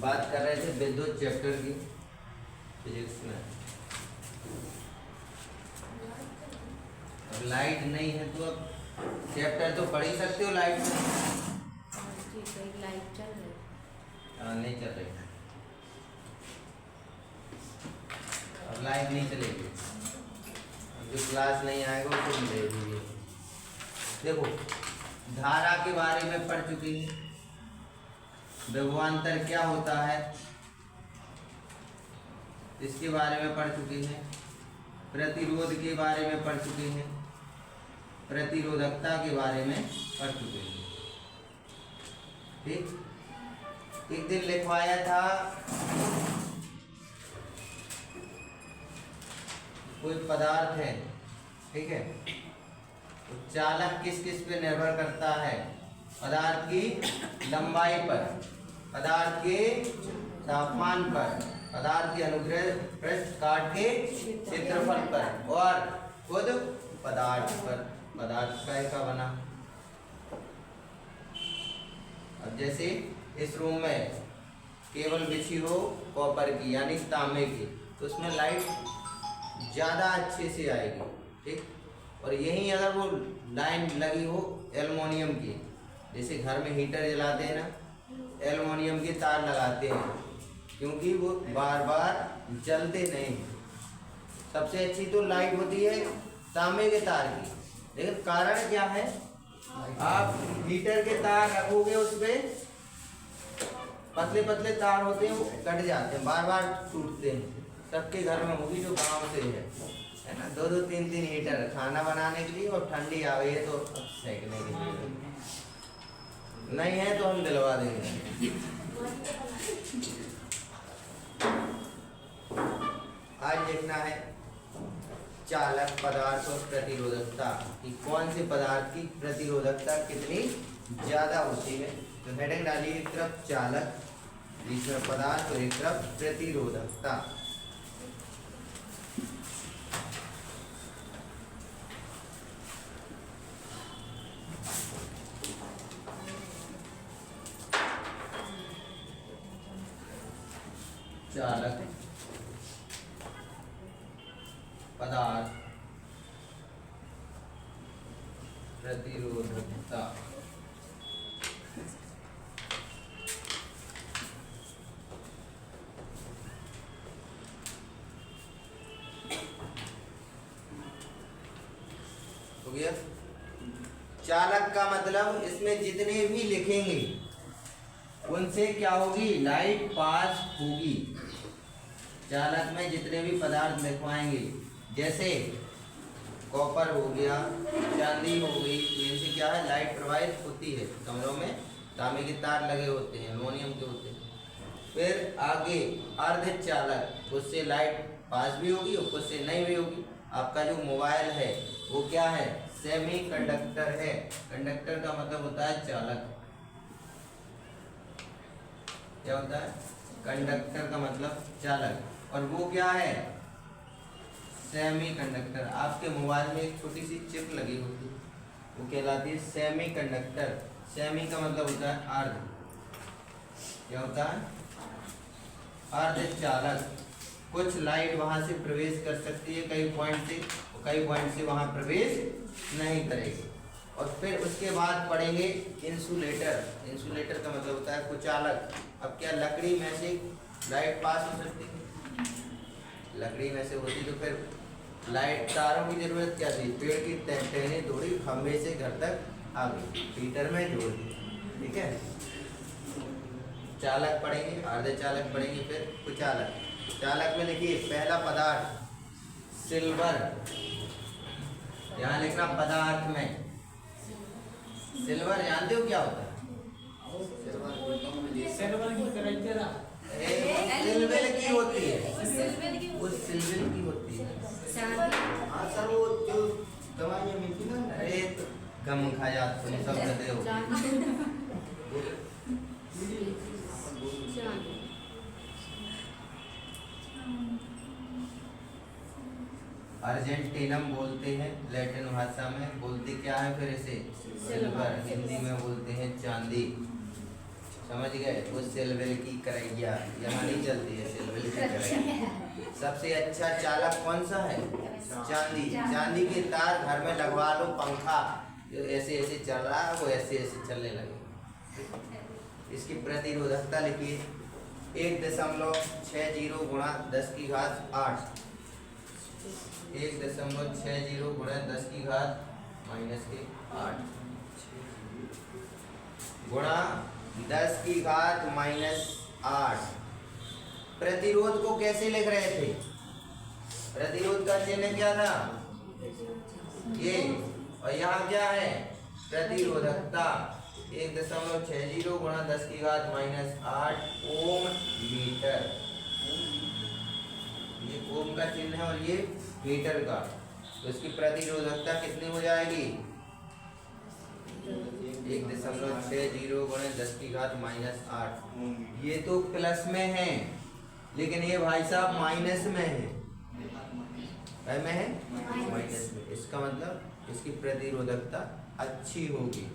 बात कर रहे थे विद्युत चैप्टर की फिजिक्स में। अब लाइट नहीं है तो अब चैप्टर तो पढ़ ही सकते हो लाइट में। लाइट चल रही हाँ नहीं चल रही, अब लाइट नहीं चलेगी, जो क्लास नहीं आएगा उसको मिलेगी। देखो धारा के बारे में पढ़ चुके हैं, विभवांतर क्या होता है इसके बारे में पढ़ चुके हैं, प्रतिरोध के बारे में पढ़ चुके हैं, प्रतिरोधकता के बारे में पढ़ चुके हैं। ठीक, एक दिन लिखवाया था कोई पदार्थ है, ठीक है, तो चालक किस किस पे निर्भर करता है? पदार्थ की लंबाई पर, पदार्थ के तापमान पर, पदार्थ के अनुग्रह पृष्ठ काट के क्षेत्रफल पर और खुद पदार्थ पर। पदार्थ का बना। अब जैसे इस रूम में केबल बिछी हो कॉपर की यानी तांबे की, तो उसमें लाइट ज़्यादा अच्छे से आएगी। ठीक, और यहीं अगर वो लाइन लगी हो एल्युमिनियम की, जैसे घर में हीटर जलाते हैं ना, एल्युमिनियम के तार लगाते हैं क्योंकि वो बार बार जलते नहीं। सबसे अच्छी तो लाइट होती है तांबे के तार की, लेकिन कारण क्या है? आप हीटर के तार रखोगे उस पे पतले पतले तार होते हैं, वो कट जाते हैं, बार बार टूटते हैं। सबके घर में होगी जो गांव से है ना, दो दो तीन तीन हीटर खाना बनाने के लिए, और ठंडी आ गई है तो सेकने के लिए। नहीं है तो हम दिलवा देंगे। आज देखना है चालक पदार्थ और प्रतिरोधकता कि कौन से पदार्थ की प्रतिरोधकता कितनी ज्यादा होती है। तो हेडिंग डालिए, एक तरफ चालक, दूसरा पदार्थ और एक तरफ प्रतिरोधकता। चालक, पदार्थ, प्रतिरोधकता। हो गया। चालक का मतलब इसमें जितने भी लिखेंगे उनसे क्या होगी? लाइट पास होगी। चालक में जितने भी पदार्थ लिखवाएंगे, जैसे कॉपर हो गया, चांदी हो गई, इनसे क्या है? लाइट प्रवाहित होती है। कमरों में तांबे के तार लगे होते हैं, एल्युमिनियम के होते हैं। फिर आगे अर्धचालक, उससे लाइट पास भी होगी और उससे नहीं भी होगी। आपका जो मोबाइल है वो क्या है? सेमी कंडक्टर है। कंडक्टर का मतलब होता है चालक। क्या होता है? कंडक्टर का मतलब चालक, और वो क्या है? Semi conductor. आपके मोबाइल में एक छोटी सी चिप लगी होती है, वो कहलाती है सेमी कंडक्टर। सेमी का मतलब होता है अर्ध। क्या होता है? अर्धचालक। कुछ लाइट वहां से प्रवेश कर सकती है कई पॉइंट से, और कई पॉइंट से वहां प्रवेश नहीं करेगी। और फिर उसके बाद पढ़ेंगे इंसुलेटर। इंसुलेटर का मतलब होता है कुचालक। अब क्या लकड़ी में से लाइट पास हो सकती है? लकड़ी में से होती तो फिर लाइट, तारों की जरूरत क्या थी? पेड़ की टहनी तोड़ी, खंभे से घर तक आ गई, हीटर में जोड़ दी। ठीक है, चालक पढ़ेंगे, अर्धचालक पढ़ेंगे, फिर कुचालक। चालक में लिखिए पहला पदार्थ सिल्वर। यहाँ लिखना पदार्थ में सिल्वर। जानते हो क्या होता है? सिल्वर की करेक्टर सिल्वर की होती है, वो सिल्वर की होती है। हाँ सर, वो जो दवाइयाँ मिलती ना, अरे गम खा जाते तुम सब गधे हो। अर्जेंटीनम बोलते हैं लैटिन भाषा में। बोलते क्या है फिर इसे? सिल्वर। हिंदी में बोलते हैं चांदी। समझ गए? वो सेलवेल की करैया यहाँ नहीं चलती है, सेलवेल की करैया। सबसे अच्छा चालक कौन सा है? चांदी। चांदी के तार घर में लगवा लो, पंखा जो ऐसे ऐसे चल रहा है वो ऐसे ऐसे चलने लगे। इसकी प्रतिरोधकता लिखिए 1.60 गुणा 10 की घात 8, 1.60 गुणा 10 की घात -8 गुणा 10 की घात -8। प्रतिरोध को कैसे लिख रहे थे? प्रतिरोध का चिन्ह क्या था? ये। और यहाँ क्या है? प्रतिरोधकता 1.60 गुणा 10 की घात -8 ओम मीटर। ये ओम का चिन्ह है और ये मीटर का। तो इसकी प्रतिरोधकता कितनी हो जाएगी? 1.60 गुणा 10 की घात -8। ये तो प्लस में है, लेकिन ये भाई साहब माइनस में है। में है माइनस में। इसका मतलब इसकी प्रतिरोधकता अच्छी होगी।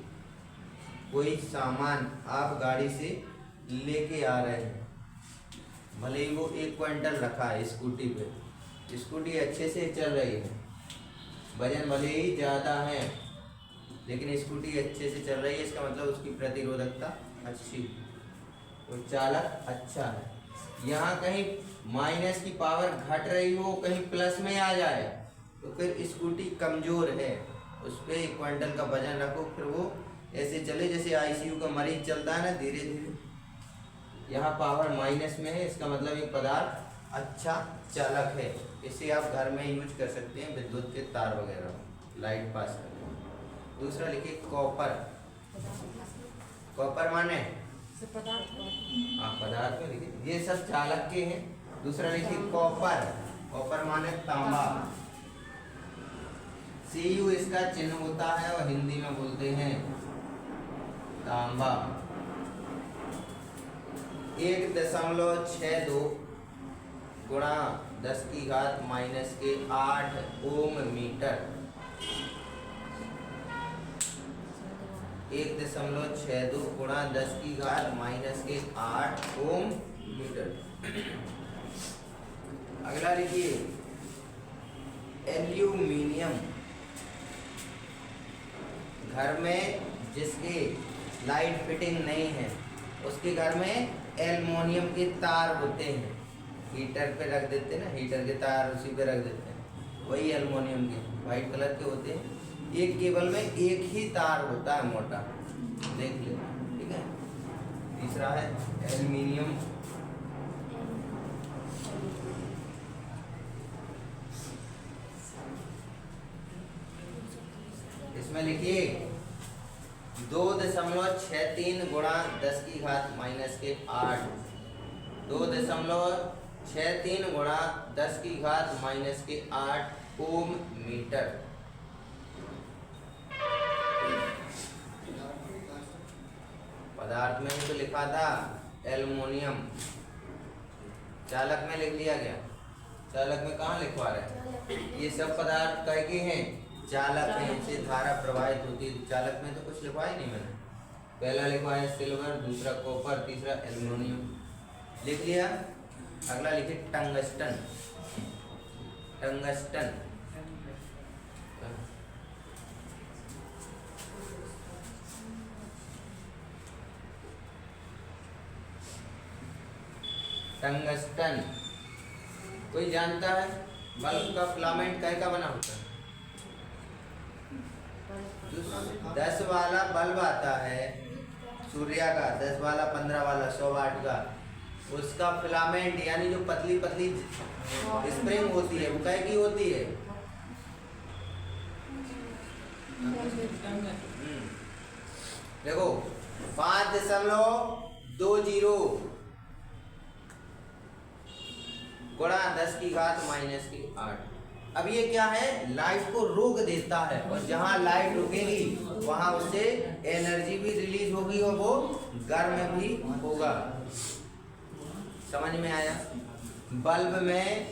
कोई सामान आप गाड़ी से लेके आ रहे हैं, भले ही वो 1 क्विंटल रखा है स्कूटी पे, स्कूटी अच्छे से चल रही है, वजन भले ही ज़्यादा है लेकिन स्कूटी अच्छे से चल रही है, इसका मतलब उसकी प्रतिरोधकता अच्छी, वो चालक अच्छा है। यहाँ कहीं माइनस की पावर घट रही हो, कहीं प्लस में आ जाए तो फिर स्कूटी कमज़ोर है। उस पर 1 क्विंटल का वजन रखो, फिर वो ऐसे चले जैसे आईसीयू का मरीज चलता है ना, धीरे धीरे। यहाँ पावर माइनस में है, इसका मतलब ये पदार्थ अच्छा चालक है। इसे आप घर में यूज कर सकते हैं, विद्युत के तार वगैरह लाइट पास करने। दूसरा लिखिए कॉपर। कॉपर माने पदार्थ में लिखिए, ये सब चालक के हैं। दूसरा लिखिए कॉपर। कॉपर माने तांबा। Cu इसका चिन्ह होता है और हिंदी में बोलते हैं तांबा। 1.62 गुणा 10 की घात -8 ओम मीटर। 1.62 गुणा 10 की घात -8 ओम मीटर। अगला लिखिए एल्यूमिनियम। घर में जिसके लाइट फिटिंग नहीं है उसके घर में एल्युमिनियम के तार होते हैं, हीटर पे रख देते हैं ना, हीटर के तार उसी पे रख देते हैं, वही एल्युमिनियम के वाइट कलर के होते हैं। एक केबल में एक ही तार होता है मोटा, देख ले, ठीक है। तीसरा है एल्युमिनियम। इसमें लिखिए 2.63 गुणा 10 की घात -8। 2.63 गुणा 10 की घात -8 ओम मीटर। पदार्थ में ही तो लिखा था एल्युमिनियम, चालक में लिख लिया गया। चालक में कहाँ लिखवा रहे हैं? ये सब पदार्थ कह के हैं चालक है, इनसे धारा प्रवाहित होती है। चालक में तो कुछ लिखवा ही नहीं मैंने। पहला लिखवाया सिल्वर, दूसरा कॉपर, तीसरा एल्युमिनियम, लिख लिया। अगला लिखिए टंगस्टन। टंगस्टन टंगस्टन कोई जानता है? बल्ब का फिलामेंट काय का बना होता है? 10 वाला बल्ब आता है सूर्य का, 10 वाला, 15 वाला, 100 वाट का, उसका फिलामेंट यानी जो पतली पतली स्प्रिंग होती है वो काय की होती है? देखो 5.20 गुणा 10 की घात -8। अब ये क्या है? लाइट को रोक देता है, और जहां लाइट रुकेगी वहां उससे एनर्जी भी रिलीज होगी और वो गर्म भी होगा। समझ में आया? बल्ब में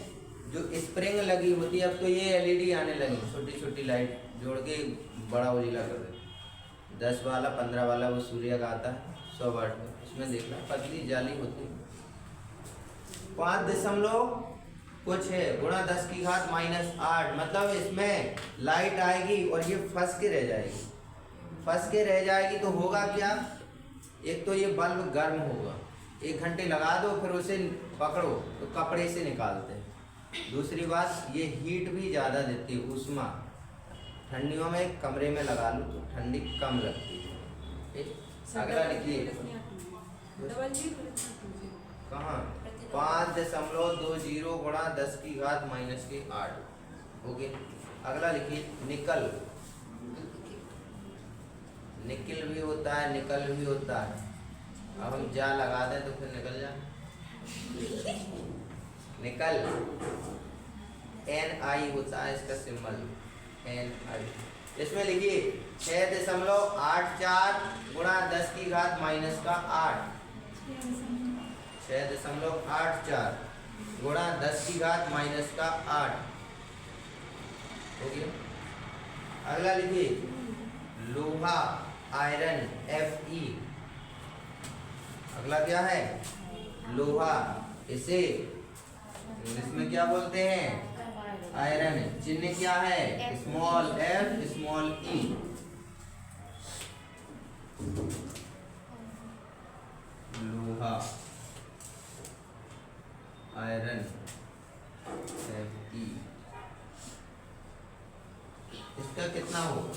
जो स्प्रिंग लगी होती है, अब तो ये एलईडी आने लगी, छोटी छोटी लाइट जोड़ के बड़ा उजीला कर देते, 10 वाला 15 वाला वो सूर्य का आता है 100 वाट में, इसमें देखना पतली जाली होती है। 5 दशमलव कुछ है गुणा 10 की घात -8, मतलब इसमें लाइट आएगी और ये फंस के रह जाएगी। फंस के रह जाएगी तो होगा क्या, एक तो ये बल्ब गर्म होगा, 1 घंटे लगा दो फिर उसे पकड़ो तो कपड़े से निकालते हैं। दूसरी बात ये हीट भी ज़्यादा देती है, ऊष्मा। ठंडियों में कमरे में लगा लो तो ठंडी कम लगती है। ठीक, अगला लिखिए। कहाँ 5.20 गुणा 10 की घात -8। ओके, अगला लिखिए निकल। निकल भी होता है निकल भी होता है। अब हम जा लगा दें तो फिर निकल जाए। निकल NI होता है इसका सिंबल, NI। इसमें लिखिए 6.84 गुणा 10 की घात -8। 6.84 गुणा 10 की घात -8 हो गया। अगला लिखिए लोहा आयरन Fe। अगला क्या है लोहा, इसे इंग्लिश में क्या बोलते हैं आयरन। चिन्ह क्या है स्मॉल f स्मॉल e। लोहा आयरन Fe, इसका कितना होगा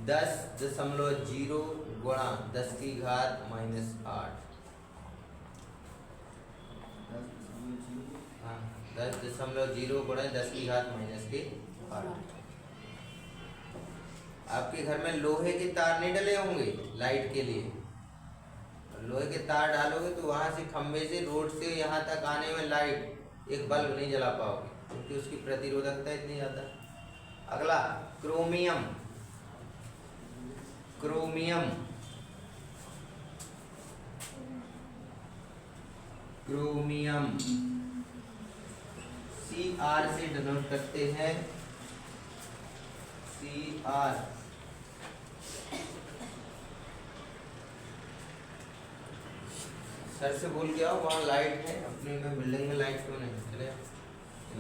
10.0 गुणा 10 की घात -8। 10.0 गुणा 10 की घात -8। आपके घर में लोहे के तार नहीं डले होंगे लाइट के लिए, लोहे के तार डालोगे तो वहां से खंबे से रोड से यहाँ तक आने में लाइट एक बल्ब नहीं जला पाओगे क्योंकि उसकी प्रतिरोधकता इतनी ज़्यादा। अगला क्रोमियम। क्रोमियम क्रोमियम CR से डिनोट करते हैं, CR। सर से बोल के आओ वहाँ लाइट है, अपने में बिल्डिंग में लाइट क्यों नहीं, चले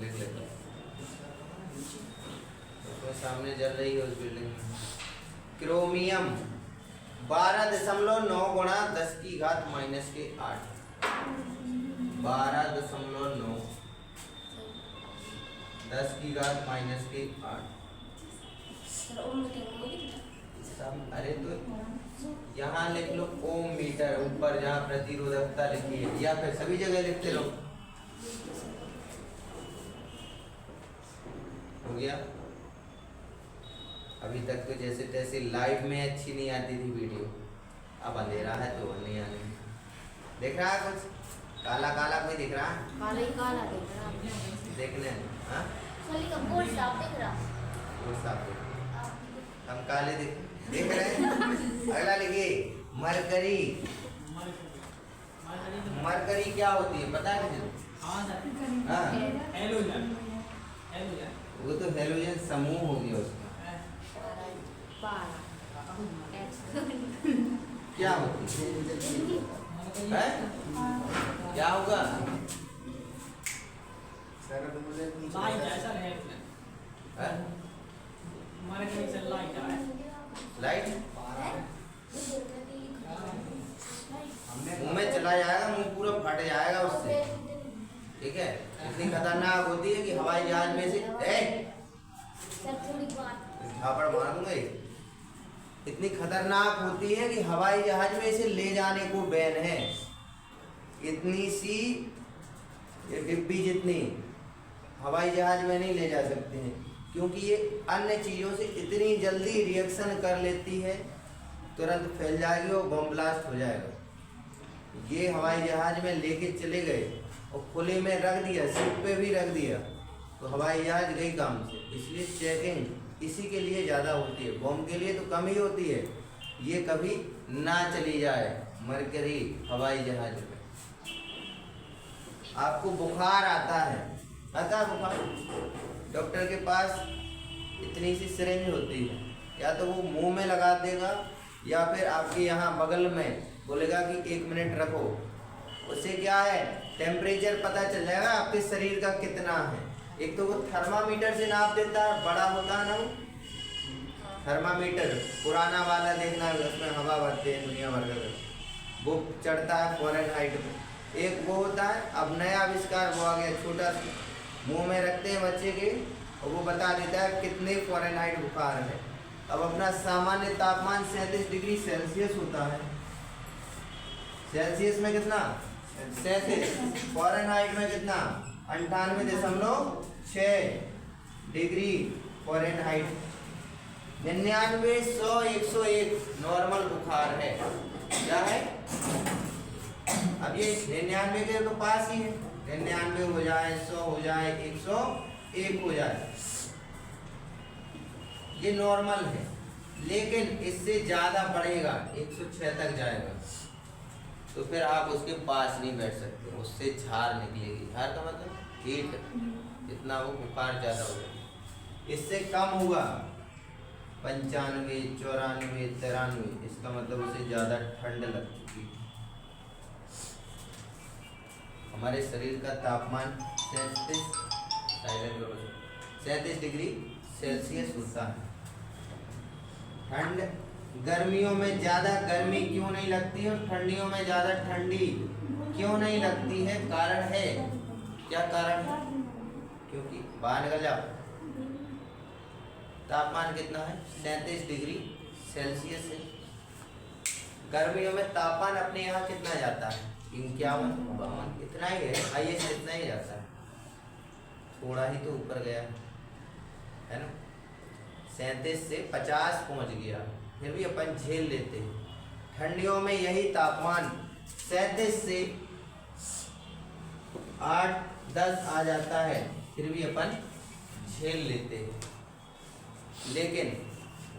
लिख लेते तो सामने जल रही है उस बिल्डिंग में। क्रोमियम 12.9 गुणा 10 की घात -8। 12.9 10 की घात -8। अरे तो यहाँ लिख लो ओम मीटर, ऊपर जहाँ प्रतिरोधकता लिखी है, या फिर सभी जगह लिखते रहो। हो गया। अभी तक तो जैसे तैसे लाइव में अच्छी नहीं आती थी वीडियो, अब अंधेरा है तो नहीं आने। देख रहा है कुछ काला काला कोई दिख रहा है? काला ही काला दिख रहा है। देखने हाँ बोर्ड साफ दिख रहा। बोर्ड साफ दिख रहा, हम काले देख रहे हैं। अगला लिखिए मरकरी। मरकरी क्या होती है पता है किसी? हाँ वो तो हेलोजन समूह हो गया उसका। क्या होती है? क्या होगा? लाइट मुंह में चला जाएगा, मुंह पूरा फट जाएगा उससे। ठीक है, इतनी खतरनाक होती है कि हवाई जहाज में से झापड़ मार दूंगा। इतनी खतरनाक होती है कि हवाई जहाज में इसे ले जाने को बैन है। इतनी सी ये डिब्बी जितनी हवाई जहाज में नहीं ले जा सकते हैं क्योंकि ये अन्य चीज़ों से इतनी जल्दी रिएक्शन कर लेती है, तुरंत फैल जाएगी और बम ब्लास्ट हो जाएगा। ये हवाई जहाज में लेके चले गए और खुले में रख दिया, सीट पे भी रख दिया तो हवाई जहाज गई काम से। इसलिए चेकिंग इसी के लिए ज़्यादा होती है, बम के लिए तो कम ही होती है। ये कभी ना चली जाए मरकरी हवाई जहाज में। आपको बुखार आता है बुखार, डॉक्टर के पास इतनी सी सिरिंज होती है कि या तो वो मुंह में लगा देगा या फिर आपके यहाँ बगल में बोलेगा कि 1 मिनट रखो। उससे क्या है, टेम्परेचर पता चल जाएगा आपके शरीर का कितना है। एक तो वो थर्मामीटर से नाप देता है, बड़ा होता है ना वो थर्मामीटर, पुराना वाला देखना, उसमें हवा भरते हैं दुनिया भर का, वो चढ़ता है फ़ारेनहाइट में। एक वो होता है, अब नया आविष्कार वो आ गया, छोटा मुंह में रखते हैं बच्चे के और वो बता देता है कितने फ़ारेनहाइट बुखार है। अब अपना सामान्य तापमान 37 डिग्री सेल्सियस होता है। सेल्सियस में कितना, 37, फ़ारेनहाइट में कितना, 98.6 डिग्री फ़ारेनहाइट। 99, 100, 101 नॉर्मल बुखार है। क्या है, अब ये 99 के तो पास ही है, 99 हो जाए, 100 हो जाए, 101 हो जाए, ये नॉर्मल है। लेकिन इससे ज़्यादा बढ़ेगा, 106 तक जाएगा, तो फिर आप उसके पास नहीं बैठ सकते, उससे झार निकलेगी। झार का मतलब हीट, जितना वो बुखार ज़्यादा हो जाएगा। इससे कम हुआ 95, 94, 93, इसका मतलब उसे ज़्यादा ठंड लग चुकी है। हमारे शरीर का तापमान 37 डिग्री सेल्सियस होता है। ठंड, गर्मियों में ज़्यादा गर्मी क्यों नहीं लगती और ठंडियों में ज़्यादा ठंडी क्यों नहीं लगती है, कारण है, क्या कारण है, क्योंकि बाहर निकल जाओ, तापमान कितना है, 37 डिग्री सेल्सियस है। गर्मियों में तापमान अपने यहाँ कितना जाता है, 51, 52, इतना ही है, हाईएस्ट इतना ही जाता है, थोड़ा ही तो ऊपर गया है ना, 37 से 50 पहुँच गया, फिर भी अपन झेल लेते हैं। ठंडियों में यही तापमान 37 से 8-10 आ जाता है, फिर भी अपन झेल लेते हैं। लेकिन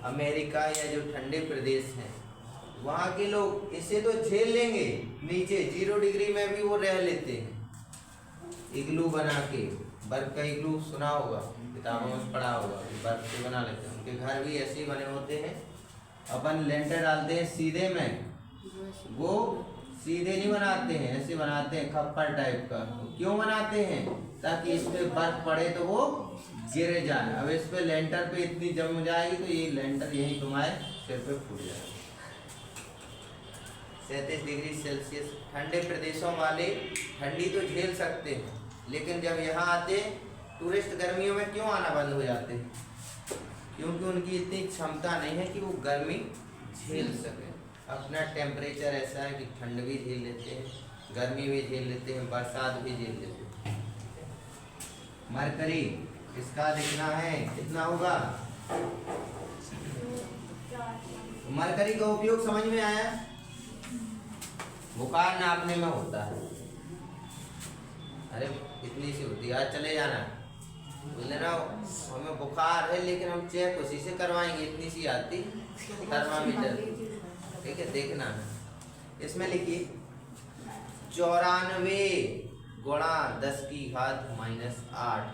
अमेरिका या जो ठंडे प्रदेश हैं, वहाँ के लोग इसे तो झेल लेंगे, नीचे 0 डिग्री में भी वो रह लेते हैं, इग्लू बना के। बर्फ का इग्लू सुना होगा, किताबों में पढ़ा होगा, बर्फ से बना लेते हैं। उनके घर भी ऐसे ही बने होते हैं। अपन लेंटर डालते हैं सीधे में, वो सीधे नहीं बनाते हैं, ऐसे बनाते हैं खप्पर टाइप का। क्यों बनाते हैं, ताकि इस पे बर्फ पड़े तो वो गिर जाए। अब इस पे लेंटर पे इतनी जम जाएगी तो ये लेंटर यही तुम्हारे सिर पे फूट जाएगा। 37 डिग्री सेल्सियस। ठंडे प्रदेशों वाले ठंडी तो झेल सकते हैं, लेकिन जब यहाँ आते टूरिस्ट गर्मियों में क्यों आना बंद हो जाते हैं, क्योंकि उनकी इतनी क्षमता नहीं है कि वो गर्मी झेल सके। अपना टेम्परेचर ऐसा है कि ठंड भी झेल लेते हैं, गर्मी भी झेल लेते हैं, बरसात भी झेल लेते हैं। मरकरी इसका लिखना है, कितना होगा, मरकरी का उपयोग समझ में आया, बुखार नापने में होता है। अरे इतनी सी होती है, आज चले जाना, बोल देना हमें बुखार है लेकिन हम चेक उसी से करवाएंगे, इतनी सी आती थर्मामीटर, ठीक है, देखना। इसमें लिखिए 94 गुणा 10 की घात -8।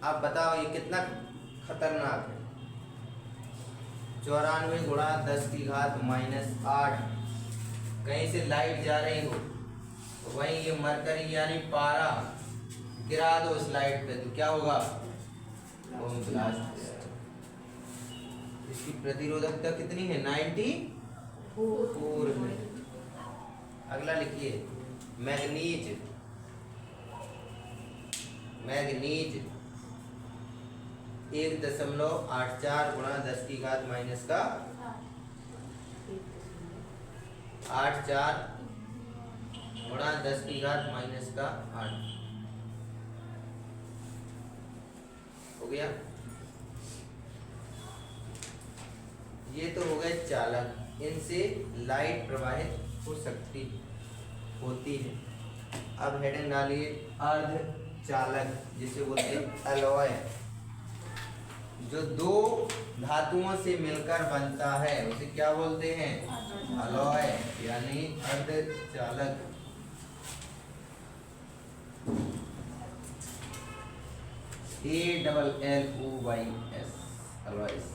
आप बताओ ये कितना खतरनाक है। 94 गुणा 10 की घात -8। कहीं से लाइट जा रही हो तो वहीं ये मरकरी यानी पारा गिरा दो उस लाइट पे, तो क्या होगा, बम ब्लास्ट। इसकी प्रतिरोधकता कितनी है, 94 है। अगला लिखिए मैग्नीज। मैग्नीज 1.84 गुणा 10 की घात -8 गुणा 10 की घात -8 हो गया। ये तो हो गए चालक, इनसे लाइट प्रवाहित हो सकती होती है। अब हेडिंग डालिए अर्धचालक, जिसे बोलते हैं एलॉय, जो दो धातुओं से मिलकर बनता है उसे क्या बोलते हैं, अलॉय यानी अर्धचालक। ALLOYS alloys.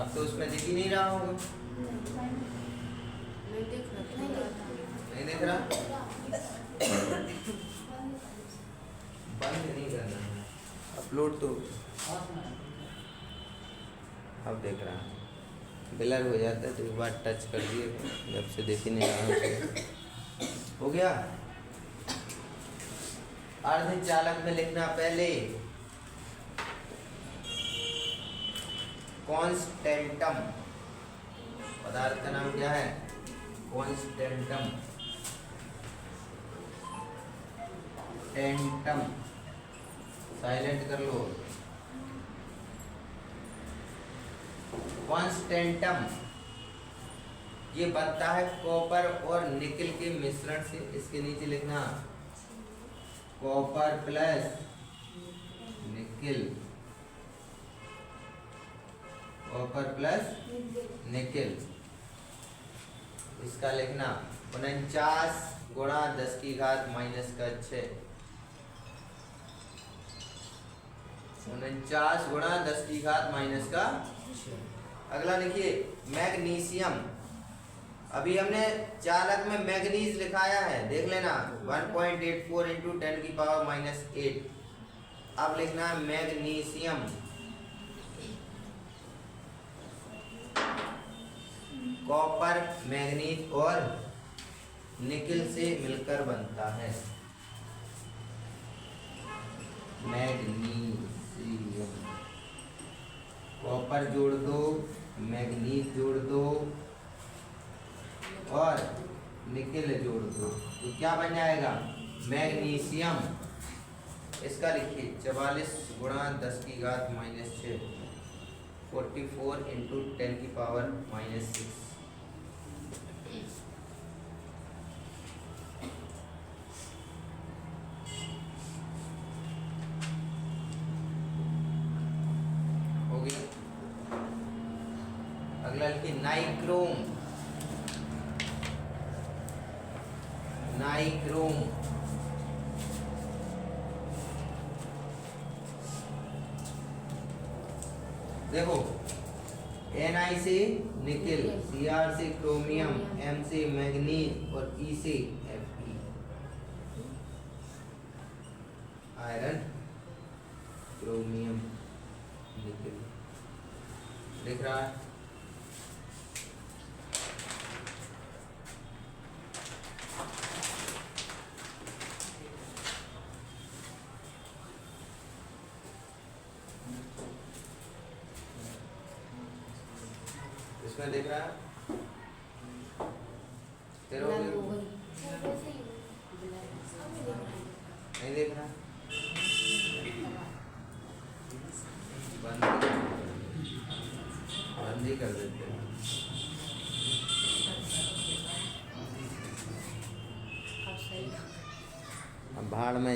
अब तो उसमें दिख ही नहीं रहा होगा। नहीं देख रहा नहीं दिख रहा, बंद नहीं करना है, अपलोड तो अब देख रहा है। ब्लर हो जाता है तो एक बार टच कर दिए, जब से देख ही नहीं रहा है। हो गया। अर्धचालक में लिखना पहले कॉन्स्टेंटम, पदार्थ का नाम क्या है? कॉन्स्टेंटम। टेंटम साइलेंट कर लो। कॉन्स्टेंटम ये बनता है कॉपर और निकल के मिश्रण से। इसके नीचे लिखना कॉपर प्लस निकल, कॉपर प्लस निकल। इसका लिखना 49 गुणा 10 की घात माइनस का 6। 49 गुणा 10 की घात माइनस का 6। अगला लिखिए मैग्नीशियम। अभी हमने चालक में मैग्नीज लिखाया है, देख लेना 1.84 इंटू 10 की पावर माइनस 8। अब लिखना है मैग्नीशियम। कॉपर मैग्नीज और निकल से मिलकर बनता है मैग्नीशियम। कॉपर जोड़ दो, मैग्नीज जोड़ दो और निकल जोड़ दो तो क्या बन जाएगा? मैग्नीशियम। इसका लिखिए 44 गुणा 10 की घात माइनस 6, 44 इंटू 10 की पावर माइनस 6। हो गया। अगला लिखिए नाइक्रोम। नाइक्रोम देखो Na से निकल, Cr से क्रोमियम, M से मैग्नीज और E से Fe आयरन, क्रोमियम, निकल। दिख रहा है? इसमें देख रहा है? तेरे हो गया? नहीं देख रहा? बंद ही कर देते हैं। अब भाड़ में